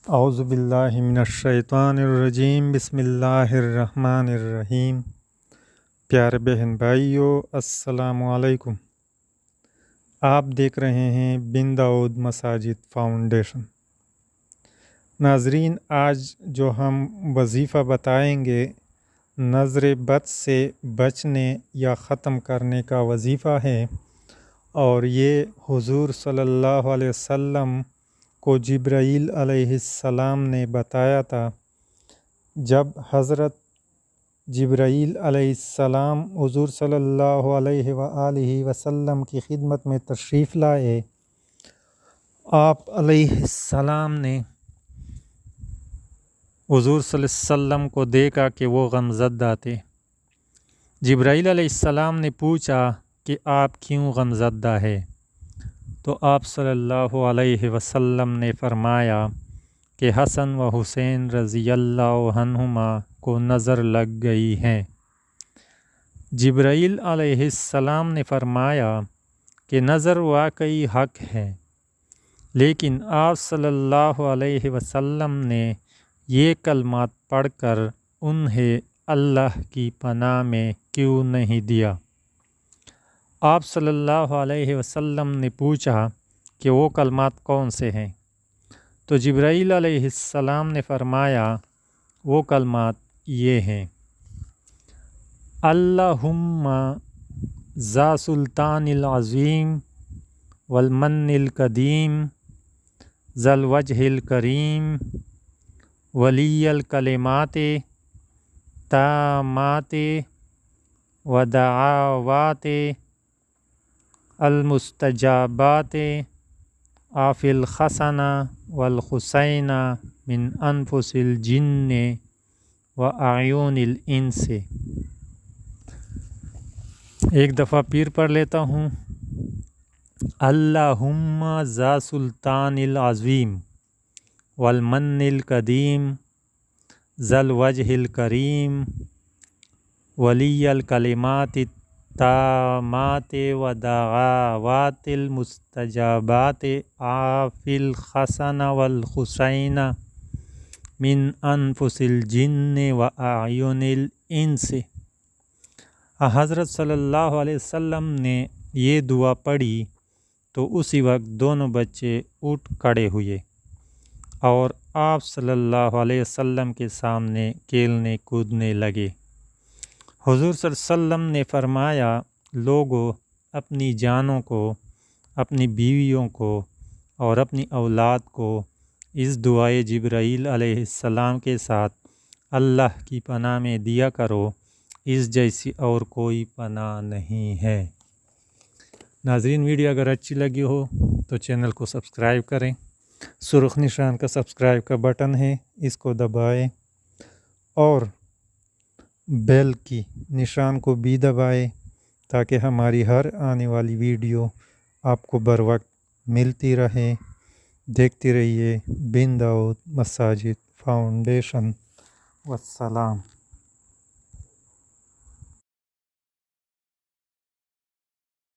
اعوذ باللہ من الشیطان الرجیم، بسم اللہ الرحمن الرحیم۔ پیارے بہن بھائیو، السلام علیکم۔ آپ دیکھ رہے ہیں بن داؤد مساجد فاؤنڈیشن۔ ناظرین، آج جو ہم وظیفہ بتائیں گے نظر بد سے بچنے یا ختم کرنے کا وظیفہ ہے، اور یہ حضور صلی اللہ علیہ وسلم کو جبرائیل علیہ السلام نے بتایا تھا۔ جب حضرت جبرائیل علیہ السلام حضور صلی اللہ علیہ وآلہ وسلم کی خدمت میں تشریف لائے، آپ علیہ السلام نے حضور صلی اللہ علیہ وسلم کو دیکھا کہ وہ غمزدہ تھے۔ جبرائیل علیہ السلام نے پوچھا کہ آپ کیوں غمزدہ ہے؟ تو آپ صلی اللہ علیہ وسلم نے فرمایا کہ حسن و حسین رضی اللہ عنہما کو نظر لگ گئی ہے۔ جبرائیل علیہ السلام نے فرمایا کہ نظر واقعی حق ہے، لیکن آپ صلی اللہ علیہ وسلم نے یہ کلمات پڑھ کر انہیں اللہ کی پناہ میں کیوں نہیں دیا؟ آپ صلی اللہ علیہ وسلم نے پوچھا کہ وہ کلمات کون سے ہیں؟ تو جبرائیل علیہ السلام نے فرمایا وہ کلمات یہ ہیں: اللہم ذا سلطان العظیم والمن القدیم ذا الوجہ الکریم ولی الکلمات تامات ودعوات المستجابات آفی الحسن والحسین من انفس الجن واعین الانس۔ ایک دفعہ پھر پڑھ لیتا ہوں۔ اللہم ذا سلطان العظیم والمن القدیم ذا الوجہ الکریم ولی الکلمات التامات ودعوات المستجابات آفی الحسن والحسین من انفس الجن واعین الانس۔ حضرت صلی اللہ علیہ وسلم نے یہ دعا پڑھی تو اسی وقت دونوں بچے اٹھ کھڑے ہوئے اور آپ صلی اللہ علیہ وسلم کے سامنے کھیلنے کودنے لگے۔ حضور صلی اللہ علیہ وسلم نے فرمایا، لوگوں، اپنی جانوں کو، اپنی بیویوں کو اور اپنی اولاد کو اس دعائے جبرائیل علیہ السلام کے ساتھ اللہ کی پناہ میں دیا کرو، اس جیسی اور کوئی پناہ نہیں ہے۔ ناظرین، ویڈیو اگر اچھی لگی ہو تو چینل کو سبسکرائب کریں۔ سرخ نشان کا سبسکرائب کا بٹن ہے، اس کو دبائیں اور بیل کی نشان کو بھی دبائیں تاکہ ہماری ہر آنے والی ویڈیو آپ کو بر وقت ملتی رہے۔ دیکھتے رہیے بن داؤد مساجد فاؤنڈیشن۔ والسلام۔